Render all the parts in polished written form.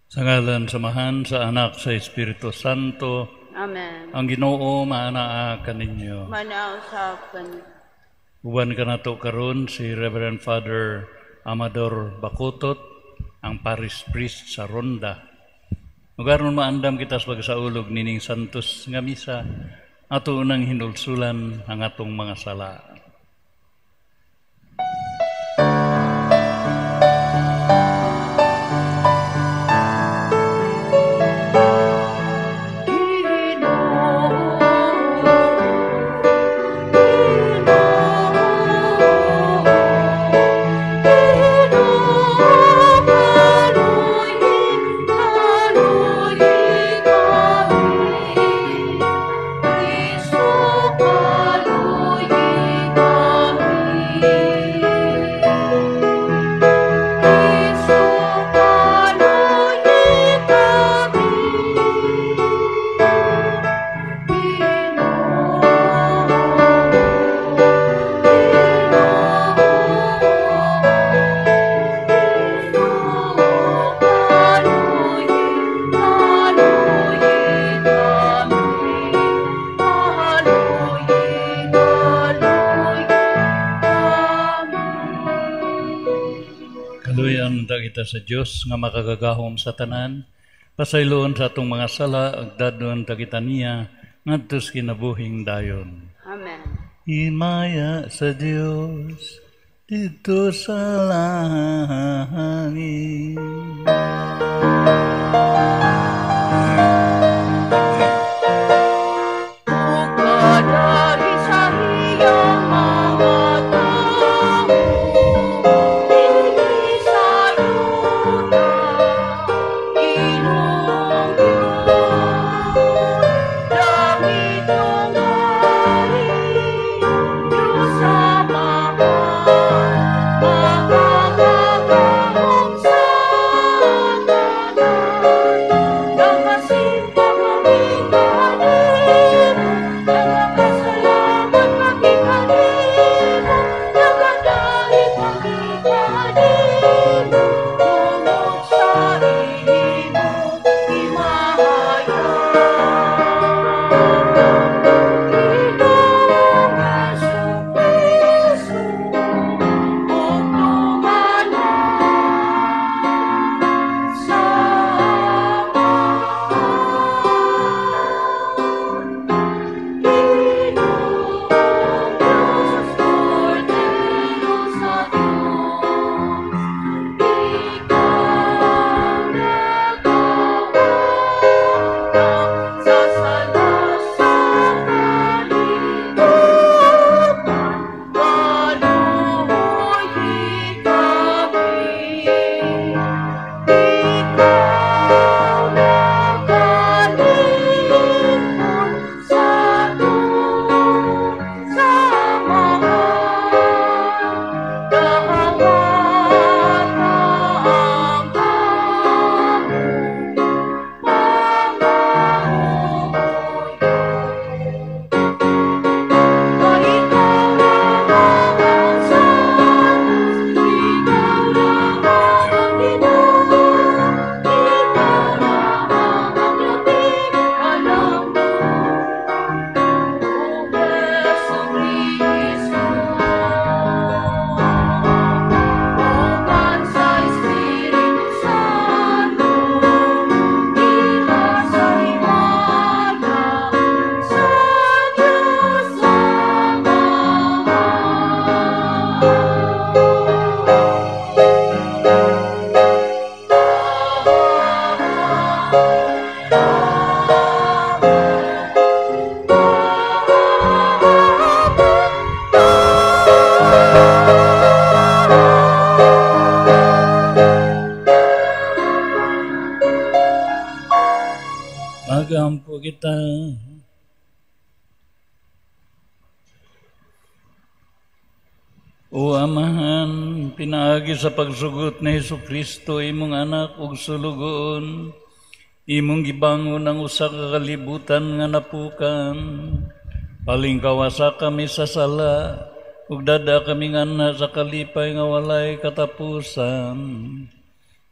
Sa ngalan samahan sa Anak sa Espiritu Santo. Amen. Ang Ginoo maanaa kaninyo. Manaw sa kanyo. Uban ka na to karon si Reverend Father Amador Bakutot, ang parish priest sa Ronda. Ugaron maandam kita sa pagsaulog nining Santos nga misa, ato unang hinulsulan ang atong mga sala. Kita sa Dios nga makagagahom sa tanan, pasayloon sa atong mga sala, agdadon ta kita niya ngadto sa kinabuhing dayon. Amen. Himaya sa Dios dito sa langit. Magampo kita. O Amahan, pinaagi sa pagsugot ni Jesucristo, imong anak ug sulugon, imong gibangon ang usa ka kalibutan nga napukan. Palingkawasa kami sa sala, ug dada kami nga sa kalipay nga walay katapusan.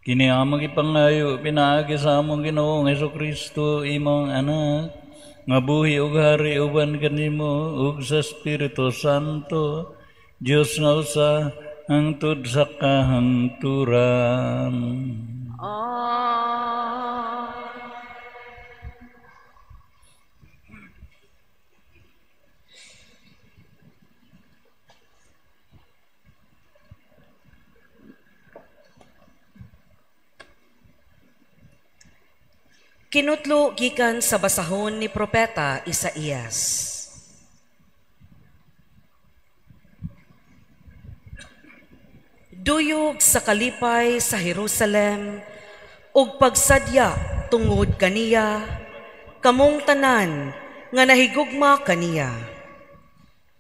Kini amang ipangayo pinaagi sa among Ginoong Hesukristo imong anak, nga buhi ug hari uban kanimo ug sa Espiritu Santo, Dios nga usa hangtod sa kahangturan. Kinutlo gikan sa basahon ni Propeta Isaías. Duyog sa kalipay sa Jerusalem, ug pagsadya tungod kaniya, kamong tanan nga nahigugma kaniya.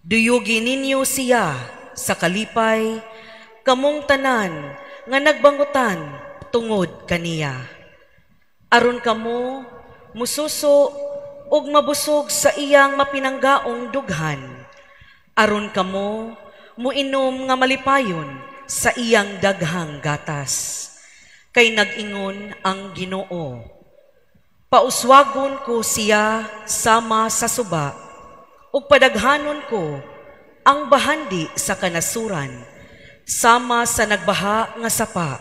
Duyugi ninyo siya sa kalipay, kamong tanan nga nagbangutan tungod kaniya. Aron kamo mususo ug mabusog sa iyang mapinanggaong dughan. Aron kamo muinom nga malipayon sa iyang daghang gatas. Kay nag-ingon ang Ginoo, pauswagon ko siya sama sa suba, ug padaghanon ko ang bahandi sa kanasuran, sama sa nagbaha nga sapa,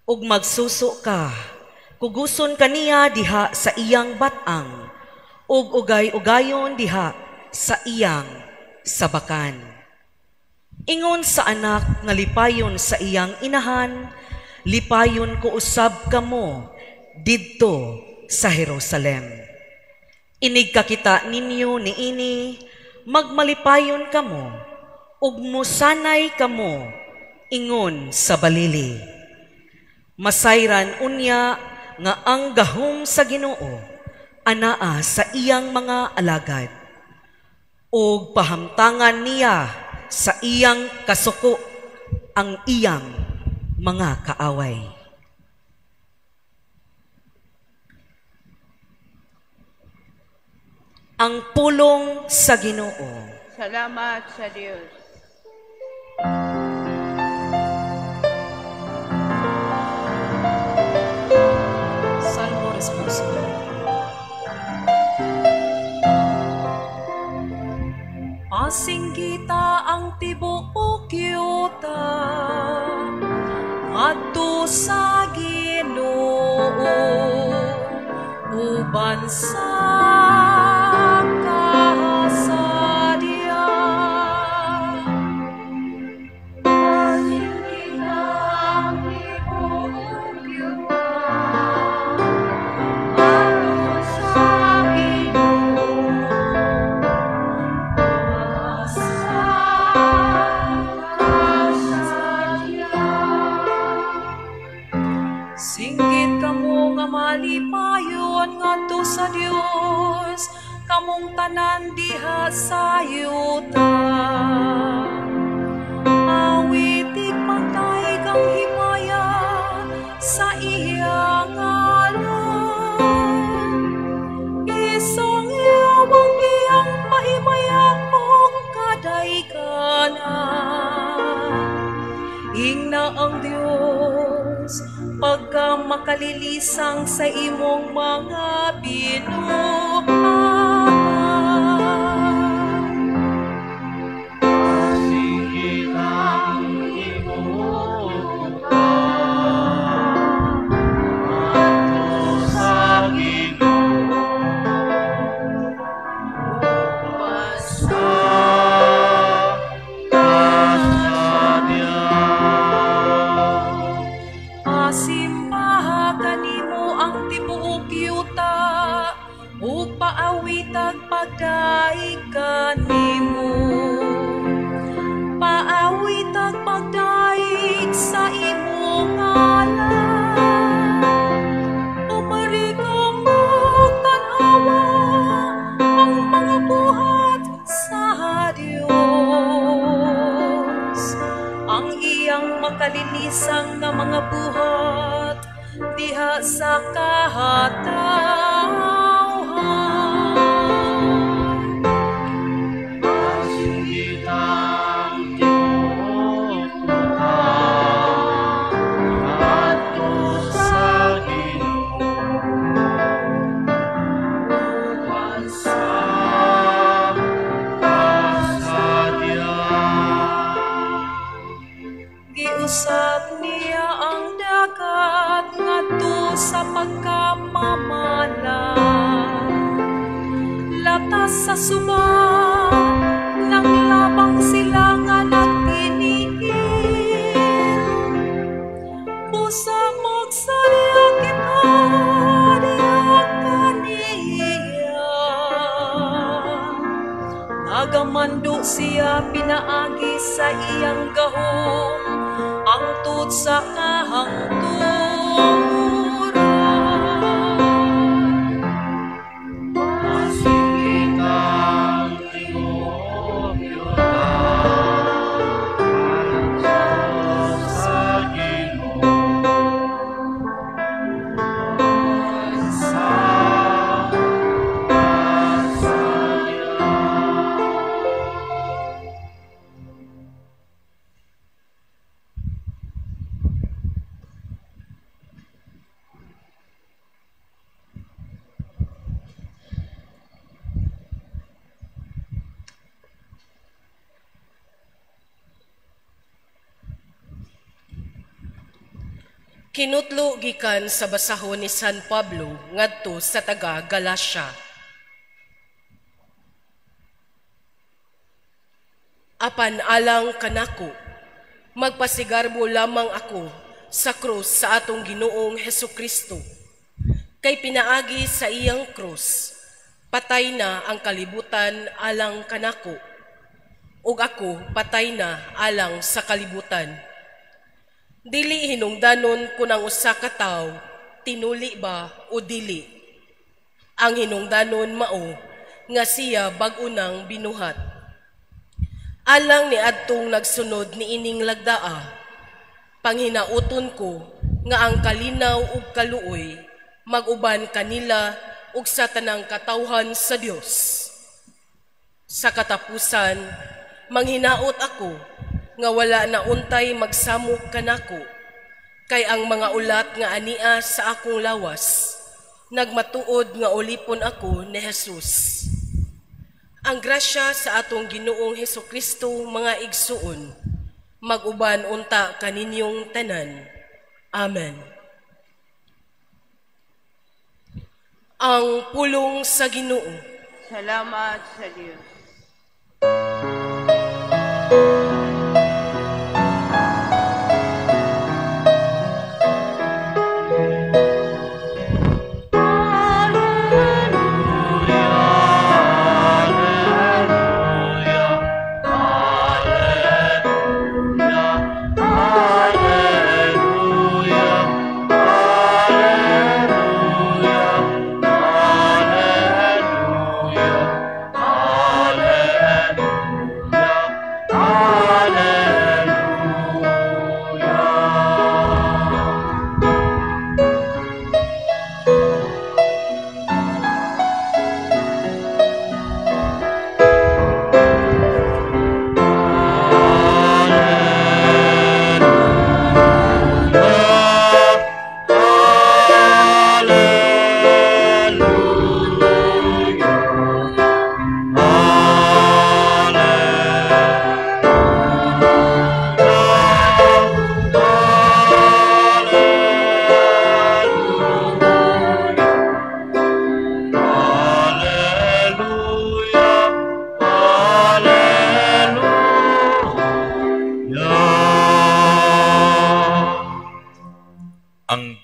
ug magsuso ka, kuguson kaniya diha sa iyang batang, ug ugay-ugayon diha sa iyang sabakan. Ingon sa anak nga lipayon sa iyang inahan, lipayon ko usab kamo didto sa Jerusalem. Inig kakita ninyo niini, magmalipayon kamo, ug musanay kamo, ingon sa balili. Masayran unya nga ang gahom sa Ginoo anaa sa iyang mga alagad, ug pahamtangan niya sa iyang kasuko ang iyang mga kaaway. Ang pulong sa Ginoo. Salamat sa Diyos. Salmo responsible. Pasinggita ang tibuok yuta adto sa Ginoo uban sa kasadya. Pasinggita ang tibuok yuta adto sa Ginoo. Singgit kamo nga malipayon ngadto sa Dios, kamong tanan diha sa yuta. Awitig pagtay kang himaya sa iyang ngalan. Isang iyawang iyang mahimaya kong kadaykanan. Ingna ang Dios pagka makalilisang sa imong mga binuhatan. Pasigit ang imuta ato sa Ginoo basta simbaha kanimo ang tibuok yuta, ug paawitag pagdaig kanimo. Paawitag pagdaig sa imong ngalan. Umarigong magtanawa ang mga buhat sa Dios. Ang iyang makalilisang nga mga buhat diha sa kahatawhan. Pasinggit ang tibuok yuta adto dagat ngadto sa pagkamamala. Latas sa suba nang labang sila nga nagtinihil. Busa magsalya kita diya kaniya. Nagamando siya pinaagi sa iyang gahom, angtod sa kahangturan. Kinutlo gikan sa basahon ni San Pablo ngadto sa taga Galacia. Apan alang kanako, magpasigarbo lamang ako sa krus sa atong Ginoong Hesukristo. Kay pinaagi sa iyang krus, patay na ang kalibutan alang kanako, ug ako patay na alang sa kalibutan. Dili hinungdanon kung ang usa ka tawo tinuli ba o dili. Ang hinungdanon mao nga siya bag-o nang binuhat. Alang ni adtong nagsunod ni ining lagdaa, panghinauton ko nga ang kalinaw ug kaluoy mag-uban kanila ug sa tanang katawhan sa Dios. Sa katapusan, manghinaot ako nga wala na untay magsamok kanako, kay ang mga ulat nga ania sa akong lawas, nagmatuod nga ulipon ako ni Jesus. Ang grasya sa atong Ginoong Hesukristo, mga igsuon, mag-uban unta kaninyong tanan. Amen. Ang pulong sa Ginoo. Salamat sa Diyos.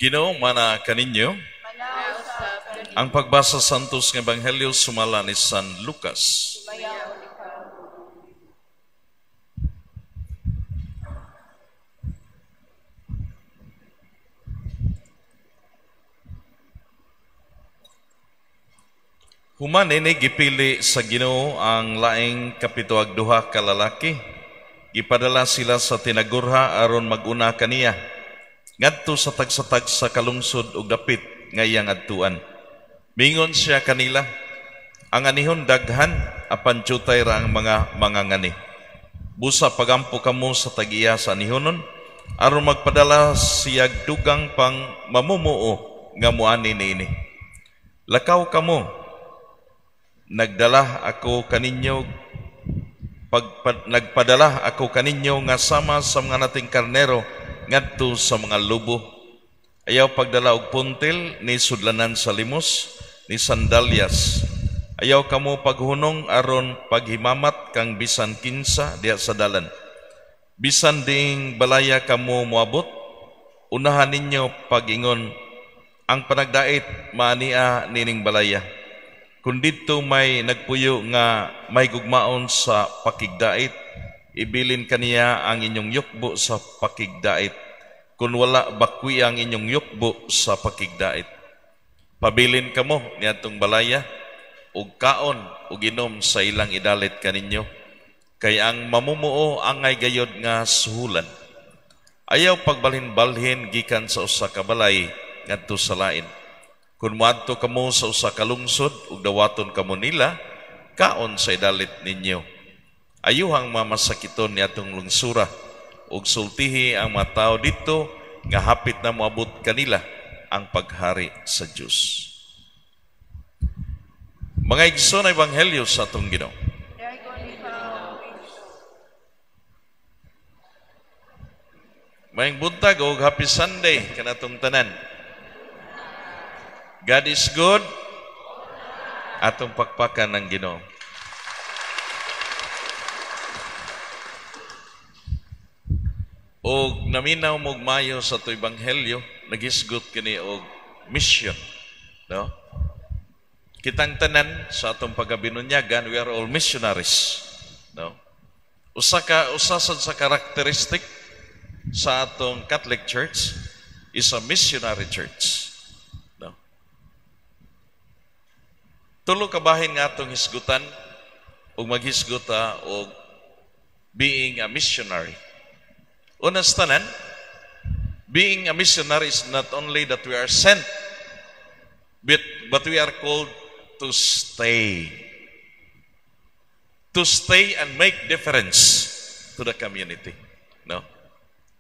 Ginoo mana kaninyo ang pagbasa santos ng Ebanghelyo sumala ni San Lucas. Human ini gipili sa Ginoo ang laing kapituag duha ka lalaki. Gipadala sila sa tinagurha aron maguna kaniya ngadto sa tagsatag sa kalungsod ug dapit nga iyang adtuan. Mingon siya kanila, ang anihon daghan apan tiyutay ra ang mga mangangani. Busa pagampo kamo sa tagiya sa anihonon aron magpadala siyag dugang pang mamumuo nga muani niini. Lakaw kamo, nagpadala ako kaninyo nga sama sa mga nating karnero ngadto sa mga lubo, Ayaw pagdala og puntil ni sudlanan sa limos ni sandalyas. Ayaw kamo paghunong aron paghimamat kang bisan kinsa diha sa dalan. Bisan ding balaya kamo moabot, unahan ninyo pag-ingon, ang panagdait maania nining balaya. Kung dito may nagpuyo nga may gugmaon sa pakigdait, ibilin kaniya ang inyong yukbo sa pakigdait. Kung wala bakwi ang inyong yukbo sa pakigdait. Pabilin kamo niadtong balaya, ug kaon ug inom sa ilang idalit kaninyo. Kay ang mamumuo angay gayod nga suhulan. Ayaw pagbalhin-balhin gikan sa usa ka balay ngadto sa lain. Kung moadto kamo sa usa ka lungsod ug dawaton kamo nila, kaon sa idalit ninyo. Ayuhang mamasakiton niadtong lungsura ug sultihi ang mga tao dito nga hapit na moabot kanila ang paghari sa Dios. Mga igsoon na ebanghelyo sa atong Ginoo. Maayong buntag o happy Sunday kanatong tanan. God is good. Atong pakpakan ng Ginoo. Og naminaw mog mayo sa to ebanghelyo, nagisgot kini og mission, no? Kitang tanan sa atong pagabinunyagan, we are all missionaries, no? Usa sad sa karakteristik sa atong Catholic Church is a missionary church, no? Tulo ka bahin nga atong hisgutan ug maghisguta og being a missionary. Unas tanan, being a missionary is not only that we are sent, but we are called to stay. To stay and make difference to the community. No?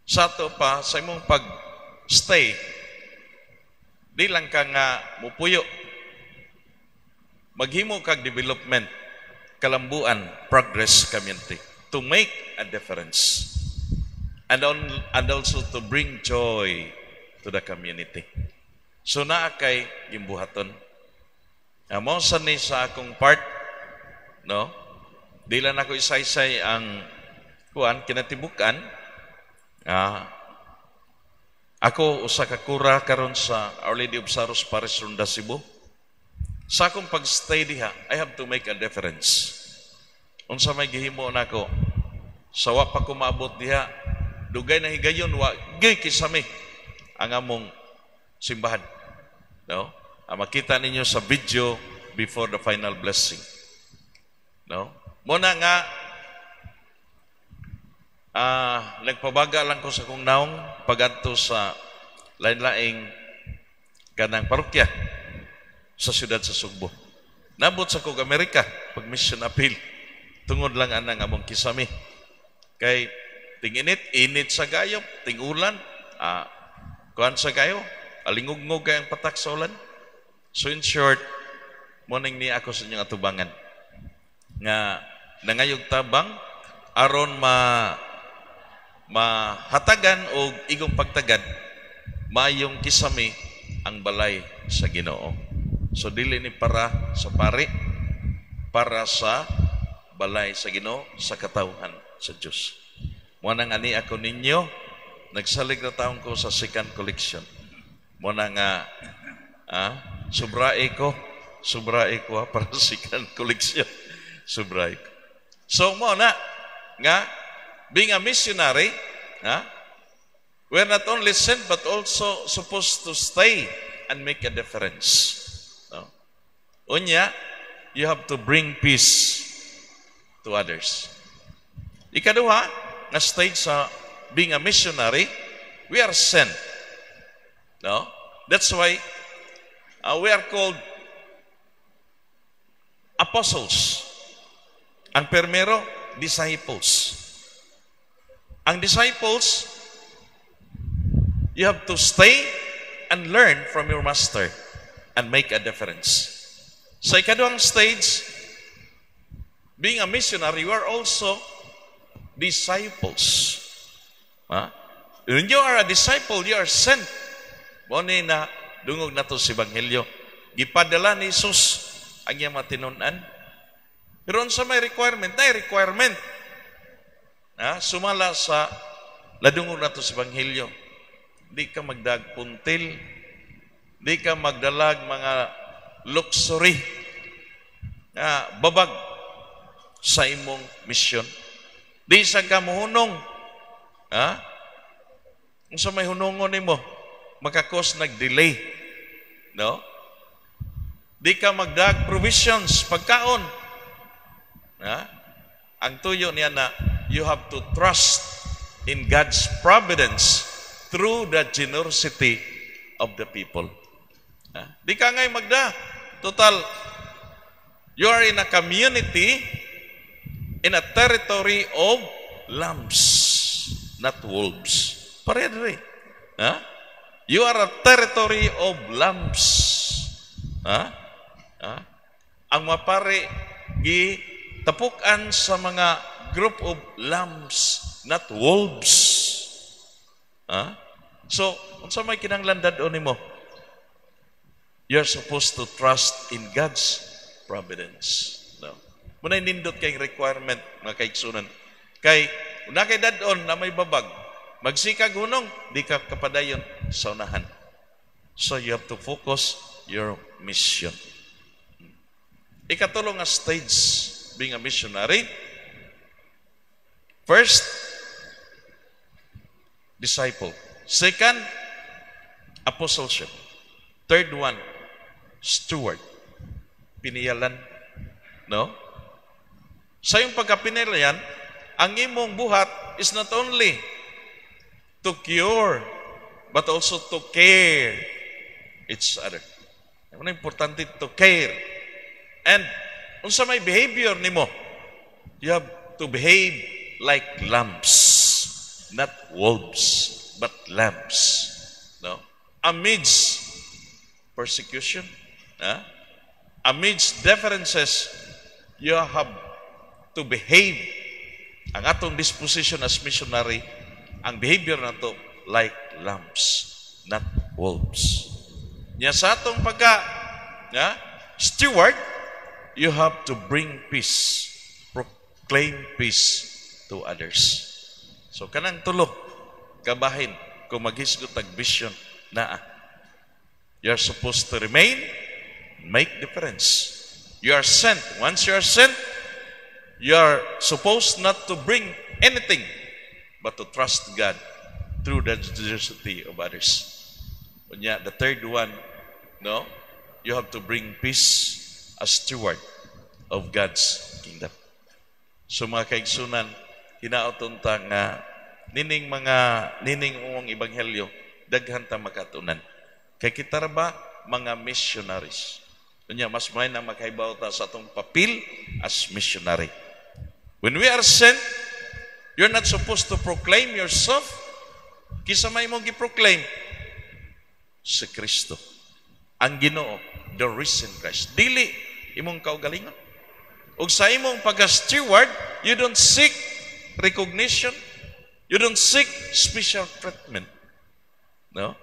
Sa ato pa, sa imong pag-stay, di lang ka nga mupuyo. Maghimo kag development, kalambuan, progress community. To make a difference. And also to bring joy to the community. So naa kay gimbuhaton. Mao sa ni sa akong part, no? Dila na ko isaysay ang kuan kinatibukan. Ako usa ka kura karon sa Our Lady of Sorrows Parish Ronda, Cebu. Sa akong pagstay diha, I have to make a difference. Unsa may gihimo nako? Sawa pa ko maabot diha, dugay na higayon wa gay kisame ang among simbahan, no? Makita ninyo sa video before the final blessing, no? Muna nga nagpabaga lang ko sa kong naong pagadto sa lain-laing kanang parokya sa siyudad sa Sugbo. Nabot sa kog Amerika pag mission appeal tungod lang anang among kisame kay init sa gayop, ting-ulan, kuhan sa gayo, alingugngog kayang patak sa ulan. So in short, morning ni ako sa inyong atubangan. Nga, nangayog tabang, aron mahatagan o igong pagtagad, mayong kisame ang balay sa Ginoo. So dili ni para sa pari, para sa balay sa Ginoo, sa katawhan sa Diyos. Muna nga ni ako ninyo, nagsalig na taon ko sa second collection. Muna nga, subrae ko para sa second collection. Subrae ko. So muna nga, being a missionary, we're not only sent but also supposed to stay and make a difference. No? Unya, you have to bring peace to others. Ikaduha, na stage sa being a missionary, we are sent. No? That's why we are called apostles. Ang permero, disciples. Ang disciples, you have to stay and learn from your master and make a difference. Sa ikaduhang stage, being a missionary, you are also disciples. When you are a disciple, you are sent Mo ni na dungog nato si Ebanghelyo. Gipadala ni Jesus ang iyang matinunan. Pero sa may requirement, na requirement. Sumala sa ladungog nato si Ebanghelyo. Di ka magdag puntil, di ka magdalag mga luxury, babag sa imong misyon. Di sa ka mohunong, kung sa may hunungon nimo, makakos nag-delay. No? Di ka magdag provisions, pagkaon. Ang tuyo niya na, you have to trust in God's providence through the generosity of the people. Di ka ngay magda. Total, you are in a community, in a territory of lambs, not wolves. Pareha. You are a territory of lambs. Ang mapare gitapukan sa mga group of lambs, not wolves. So, unsa may kinahanglan nimo? You're supposed to trust in God's providence. No. Muna nindot kay requirement mga kaigsunan. Kay una kay dadon na may babag, magsikag hunong, di ka kapadayon sa unahan. So you have to focus your mission. Ikatulo nga stage being a missionary. First, disciple. Second, apostleship. Third one, steward. Piniyalan. No? Sa iyong pagkapinilayan, ang imong buhat is not only to cure, but also to care each other. Ano importante to care. And unsa may behavior nimo, you have to behave like lambs, not wolves, but lambs. No? Amidst persecution, amidst differences, you have to behave. Ang atong disposition as missionary, ang behavior nato like lambs, not wolves. Nya sa atong steward, you have to bring peace, proclaim peace to others. So kanang tulo, kabahin, kung maghisgot ang vision na you're supposed to remain, make difference. You are sent. Once you are sent, you are supposed not to bring anything, but to trust God through the generosity of others. The third one, no, you have to bring peace as steward of God's kingdom. So mga kaigsunan, hinaoton ta nga nining umong ebanghelyo daghan ta makatunan. Kay kita ra ba mga missionaries. Unya mas may na makahibaw ta sa atong papel as missionary. When we are sent, you're not supposed to proclaim yourself. Kisa may mong gi-proclaim si Kristo, ang Ginoo, the risen Christ. Dili imong kaugalingon. Ug sa imong pag-steward, you don't seek recognition. You don't seek special treatment. No?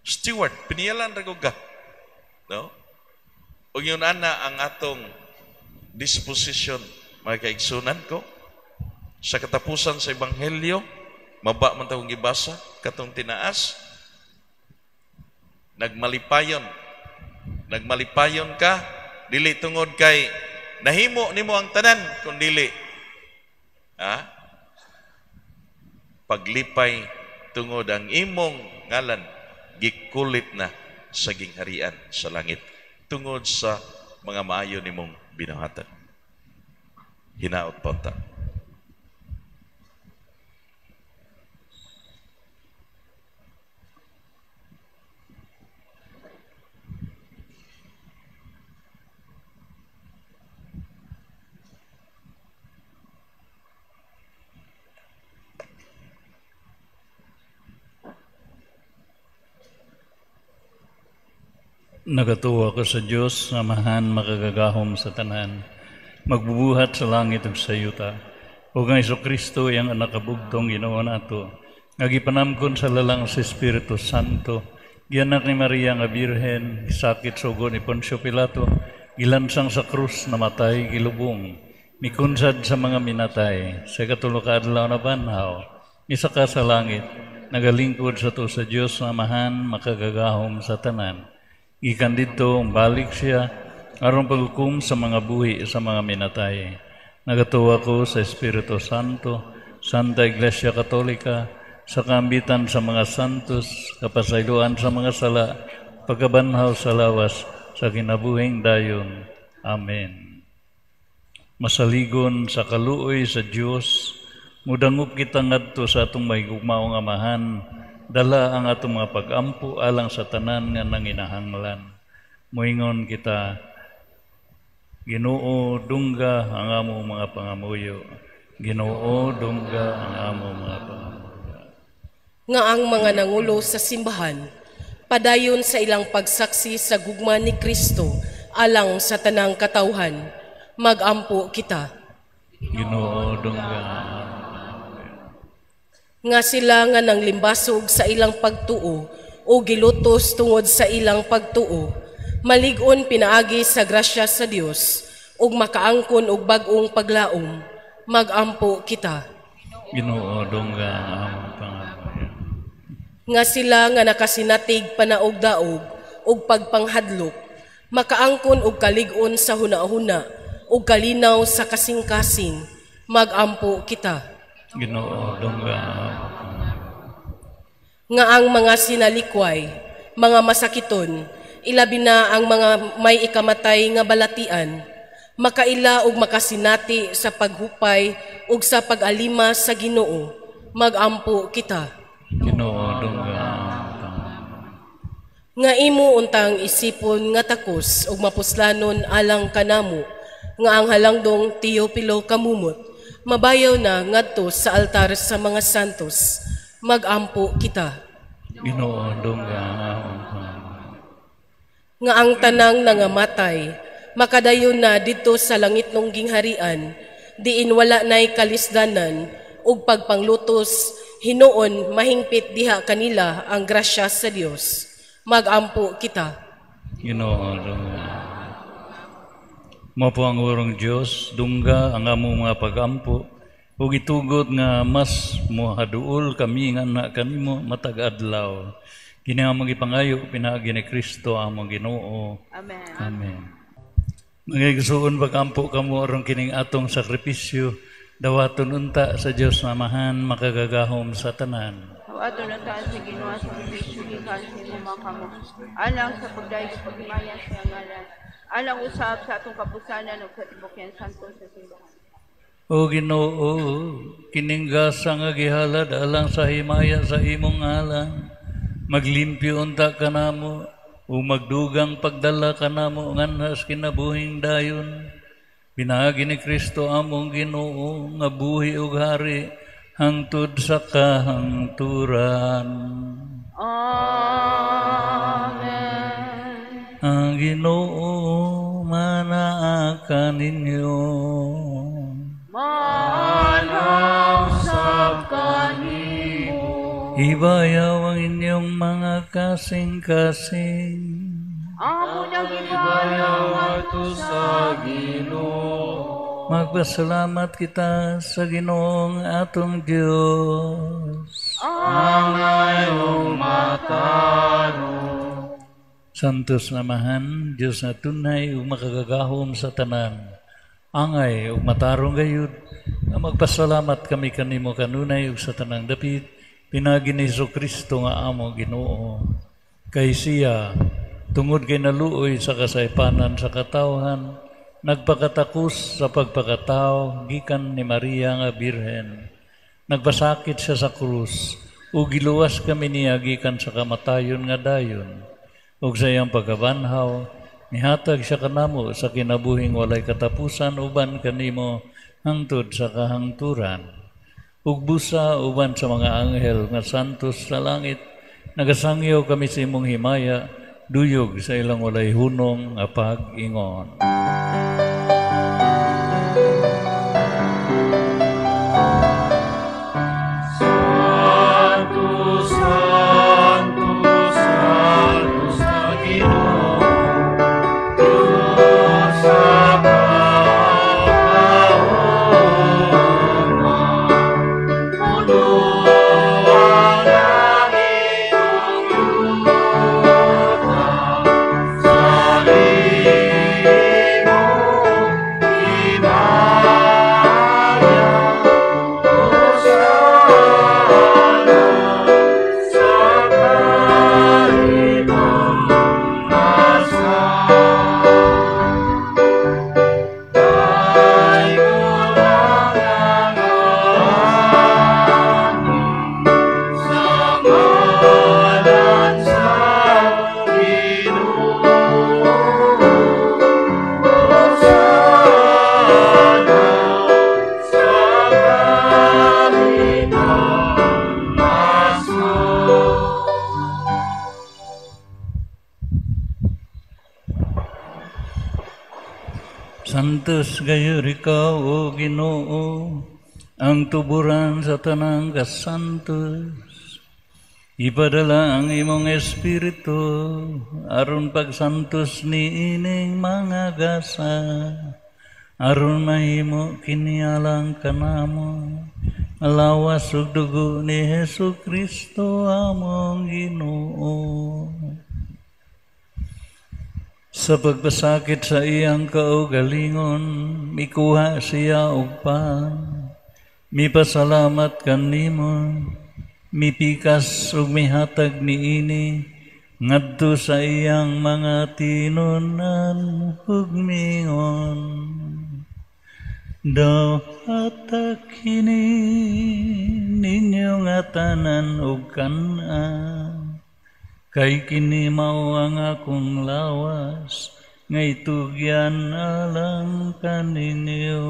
Steward, piniyalan ra ka. No? Ug yun ana ang atong disposition, mga kaigsunan ko. Sa katapusan sa Ebanghelyo, maba man tawong gibasa, katong tinaas, nagmalipayon ka, dili tungod kay nahimo nimo ang tanan, kung dili paglipay tungod ang imong ngalan gikulit na sa gingharian sa langit tungod sa mga maayo nimong binuhatan. Hinaot punta. Nagatuwa ko sa Diyos, samahan makagagahom sa tanan, magbubuhat sa langit ug sa yuta. O nga Kristo yang anak kabugtong Ginoo nato, nga gipanamkon sa lalang sa Espiritu Santo, Gianak ni Maria nga Birhen, sakit sugo ni Poncio Pilato, gilansang sa krus, namatay, gilubong, mikunsad sa mga minatay, sa katulo ka adlaw na banhaw, isa ka sa langit, nagalingkod sa to sa Diyos na amahan, makagagahom sa tanan. Gikan dito, balik siya, aron paghukom sa mga buhi sa mga minatay. Nagatuwa ko sa Espiritu Santo, Santa Iglesia Katolika, sa kaambitan sa mga santos, kapasayloan sa mga sala, pagkabanhaw sa lawas, sa kinabuhing dayon. Amen. Masaligon sa kaluoy sa Dios, mudangup kita ngadto sa atong mahigugmaong amahan, dala ang atong mga pag-ampo alang sa tanan nga nanginahanglan. Moingon kita, Ginoo dungga ang among mga pangamuyo. Ginoo dungga ang among mga pangamuyo. Nga ang mga nangulo sa simbahan, padayon sa ilang pagsaksi sa gugma ni Kristo alang sa tanang katawhan, magampo kita. Ginoo dungga. Nga sila nga nang limbasog sa ilang pagtuo o gilutos tungod sa ilang pagtuo, malig-on pinaagi sa grasya sa Dios ug makaangkon og bag-ong paglaom, magampo kita. Ginoo dungga ang among pangamuyo. Nga sila nga nakasinatig panaog-daog ug pagpanghadlok, makaangkon og kalig-on sa huna-huna ug kalinaw sa kasing-kasing, magampo kita. Ginoo dungga. Nga ang mga sinalikway, mga masakiton, ilabi na ang mga may ikamatay nga balatian, makaila ug makasinati sa paghupay ug sa pag-alima sa Ginoo, magampo kita. Ginoo dungga. Nga imo untang isipon nga takos ug mapuslanon alang kanamo, nga ang halangdong Teopilo kamumot, mabayaw na ngadto sa altar sa mga santos, magampo kita. Ginoo dungga. Nga ang tanang nangamatay, makadayon na dito sa langit nung gingharian, diin wala na'y kalisdanan ug pagpanglutos, hinoon mahingpit diha kanila ang grasya sa Dios, magampo kita. Ginoo dungga. Mao po ang urong Dios, dungga ang among mga pag-ampo, ug itugot nga mas mohaduol kami nga anak kanimo matag adlaw. Kini among ipangayo pinaagi ni Kristo among Ginoo. Amen. Amen. Magigsuon pag-ampo kamo aron kining atong sakripisyo, dawaton unta sa Dios na amahan, makagagahom sa tanan. Ato na tayo sa ginawa sa bisyo gikan sa imong kamo. Alang sa pagdayeg sa pagmaya sa ngalan. Alang usab sa atong kapusanan ug sa tibokyan santo sa simbahan. O Ginoo, kining gasa nga gihalad alang sa himaya sa imong ngalan, maglimpyo unta kanamo o magdugang pagdala kanamo nganhas kinabuhing dayon. Binaagi ni Kristo among Ginoo nga buhi ug hari hangtod sa kahangturan. Amen. Ang Ginoo manaakan ninyo. Manaw sab kanimo. Ibayaw ang inyong mga kasing-kasing. Amo nang ibayaw ato sa Ginoo. Magpasalamat kita sa Ginoong atong Diyos. Ang ayong matano. Santos namahan, Diyos na tunay ug makagagahom sa tanan. Angay ug matarong gayud, nga magpasalamat kami kanimo kanunay ug sa tanang dapit, pinagi ni Jesucristo nga amo Ginoo. Kay siya, tungod kay naluoy sa kasaypanan sa katawhan, nagpakatakos sa pagpakatao, gikan ni Maria nga Birhen. Nagpasakit siya sa krus, ug giluwas kami niya gikan sa kamatayon nga dayon. Ug sa iyang pagkabanhaw, nihatag siya kanamo sa kinabuhing walay katapusan uban kanimo hangtod sa kahangturan. Ug busa uban sa mga anghel nga santos sa langit, nagasangyaw kami sa imong himaya, duyog sa ilang walay hunong nga pag-ingon. Santo, Santo, Santo. Santos gayon ikaw, O Ginoo, ang tuburan sa tanang kasantos. Ipadala ang imong espiritu, aron pagsantos ni ining mga gasa, aron mahimo kinialang kanamo, lawas ug dugo ni Hesu Kristo among Ginoo. Sa pagpasakit sa iyang kaugalingon, mikuha siya og pan, mipasalamat kanimo, mipikas ug mihatag niini ngadto sa iyang mga tinunan ug mingon. Dawata kini ninyo nga tanan ug kan-an, kay kini mao ang akong lawas nga itugyan alang kaninyo.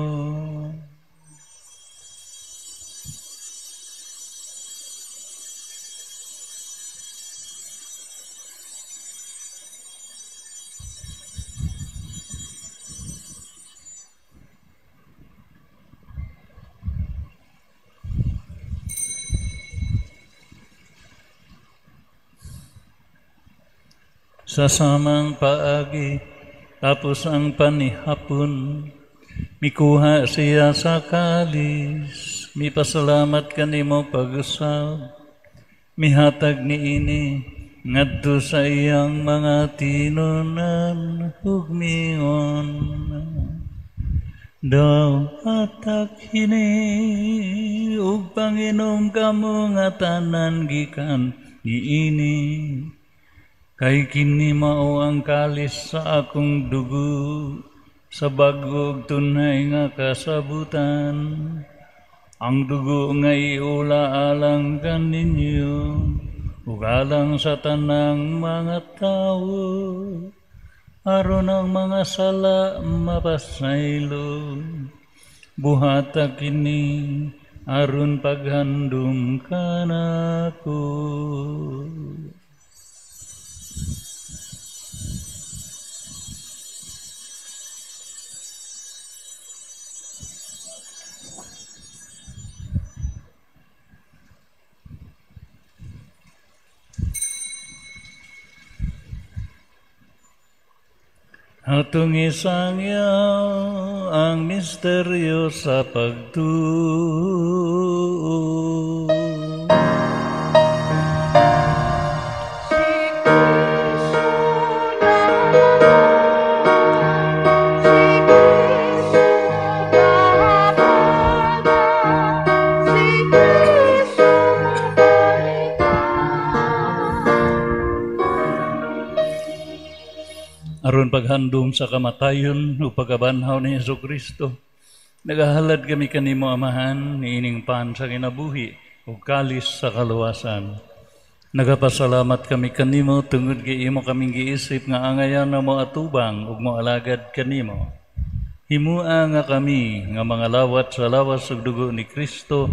Sa samang paagi, tapos ang panihapon, mikuha siya sa kalis, mipasalamat kanimo pag-usab, mihatag niini, ngadto sa iyang mga tinunan ug mingon. Dawata kini ug Panginoon kamo nga tanan gikan niini, kay kini mao ang kalis sa akong dugo, sa bag-og tunay nga kasabutan. Ang dugo nga iula alang kaninyo, ug alang sa tanang mga tawo, aron ang mga sala mapasaylo. Buhata kini aron paghandom kanako. Atong isangyaw ang misteryo sa pagtuo. Aron paghandom sa kamatayon o pagkabanhaw ni Hesu Kristo, nagahalad kami kanimo Amahan, niining pan sa kinabuhi o kalis sa kaluwasan. Nagapasalamat kami kanimo tungod kay imo kaming giisip nga angayan na mo atubang ug mo alagad kanimo. Himua nga kami nga mga lawat sa lawas ug dugo ni Kristo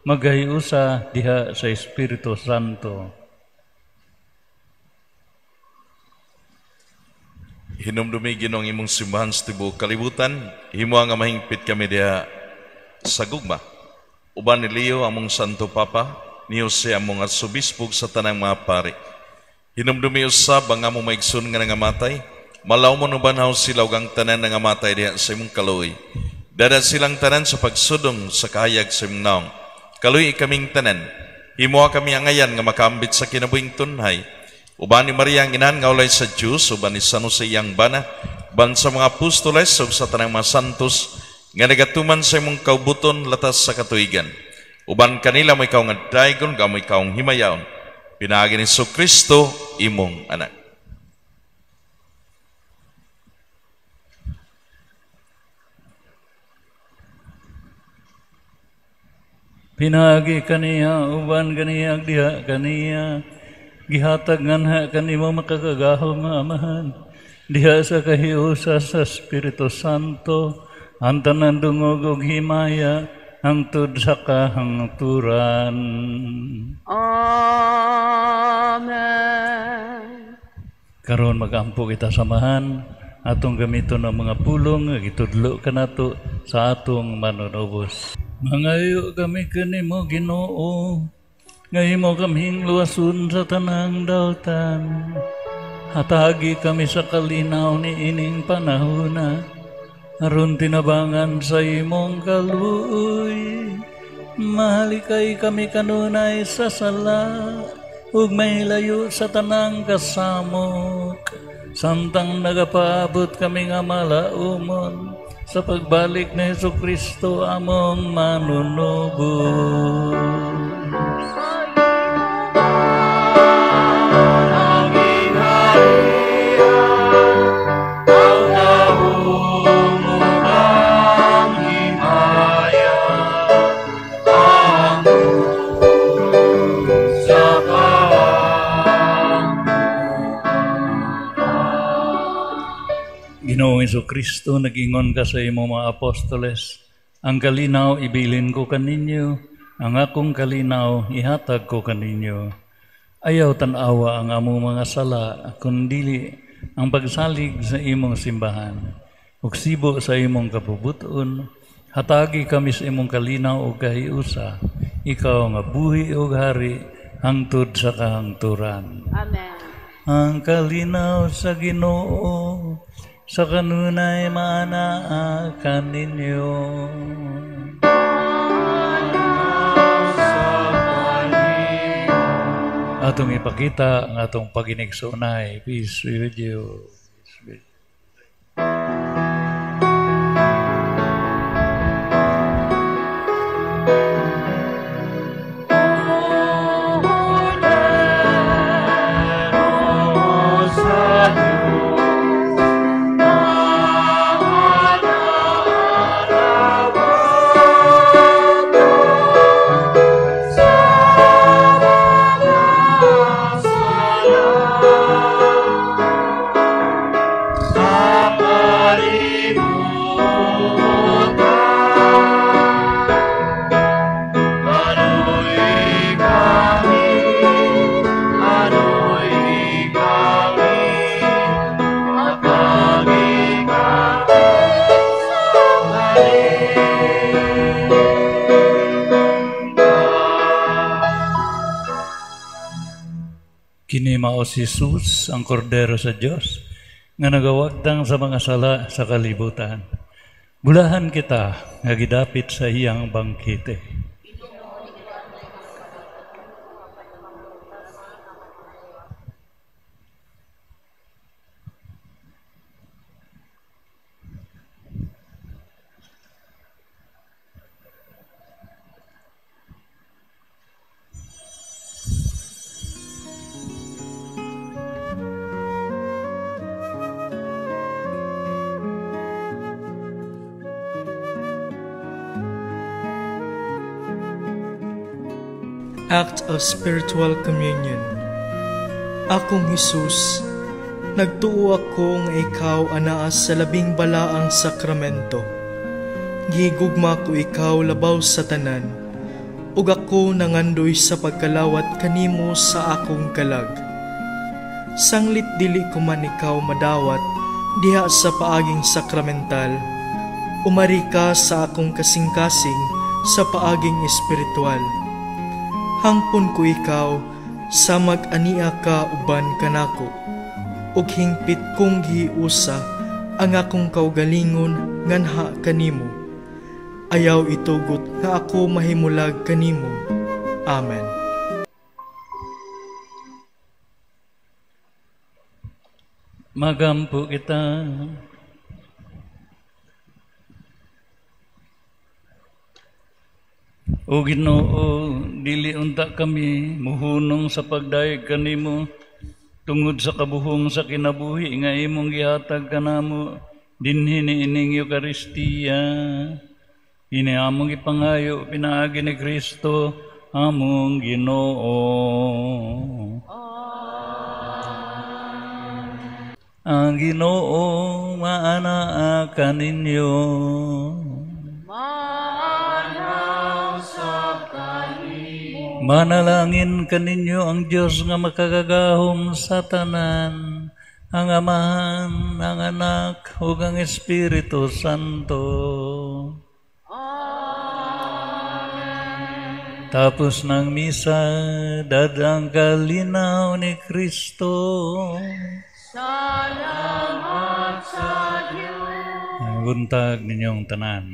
maghahiusa diha sa Espiritu Santo. Hinumdumi Ginong imong simbahan sa tibuok kalibutan, himo nga mahingpit kami diha sa gugma. Uban ni Leo among Santo Papa, ni Jose among arsobispog sa tanang mga pari. Hinumdumi usab ang among maigsoon nga nangamatay, malaw mo nubanhaw sila ug ang tanan nangamatay diha sa imong kaluoy. Dada silang tanan sa pagsudong sa kahayag sa imong naong. Kaluoy kaming tanan, himo kami angayan nga makaambit sa kinabuhing tunhay. Uban ni Maria ang inahan nga ulay sa Diyos, uban ni San Jose iyang bana, uban sa mga apostoles, ug sa tanang mga santos, nga nagatuman sa imong kaubuton latas sa katuigan. Uban kanila mo ikaw nga daygon, mo ikaw ang himayaon. Pinaagi ni Hesu Kristo, imong anak. Pinagi kaniya, uban kaniya, diha kaniya, gihatag nganha kanimo makakagahom nga Amahan, diha sa kahiusa sa Espiritu Santo, ang tanan dungog ug himaya, hangtod sa kahangturan. Amen. Karon magampo kita samahan, atong gamiton ang mga pulong nga gitudlo kanato sa atong manunubos. Mangayo kami kanimo Ginoo, nga imo kaming luwason sa tanang daotan. Hatagi kami sa kalinaw ni ining panahona, aron tinabangan sa imong kaluoy. Mahalikay kami kanunay sa sala, ug mahilayo sa tanang kasamok. Samtang nagapaabot kami nga malaumon sa pagbalik ni Jesucristo among manunubos. Ginoong Jesucristo, nag-ingon ka sa imo mga apostoles, ang kalinaw ibilin ko kaninyo, ang akong kalinaw ihatag ko kaninyo. Ayaw tanawa ang among mga sala, kundi ang pagsalig sa imong simbahan. Ug sibo sa imong kapubuton, hatagi kami sa imong kalinaw o kahiusa, ikaw nga buhi o hari, hangtod sa kahangturan. Amen. Ang kalinaw sa Ginoo, sa kanunay manaakan ninyo. Atong ipakita ang atong paginigsunay. Peace be with you. Kini mao si Jesus, ang kordero sa Dios, nga nagawagtang sa mga sala sa kalibutan. Bulahan kita nga gidapit sa iyang bangkite. Act of Spiritual Communion. Akong Hesus, nagtuo ako nga ikaw anaa sa labing balaang sakramento. Gigugma ko ikaw labaw sa tanan, ug ako nangandoy sa pagkalawat kanimo sa akong kalag. Sanglit dili ko man ikaw madawat diha sa paaging sakramental, umari ka sa akong kasing-kasing sa paaging espiritual. Hangpon ko ikaw, sa mag-ania ka uban kanako, ug hingpit kong giusa ang akong kaugalingon nganha kanimo. Ayaw itugot nga ako mahimulag kanimo. Amen. Magampo kita. O Ginoo, dili unta kami muhunong sa pagdayeg kanimo tungod sa kabuhong sa kinabuhi nga imong gihatag kanamo dinhi niining Eucharistia. Ini among ipangayo pinaagi ni Kristo among Ginoo. Ang Ginoo maanaa kaninyo. Manalangin kaninyo ang Dios nga makagagahom sa tanan, ang Amahan, ang Anak, ug ang Espiritu Santo. Tapos ng misa, dadang kalinaw ni Kristo. Salamat sa Diyos. Buntag ninyong tanan.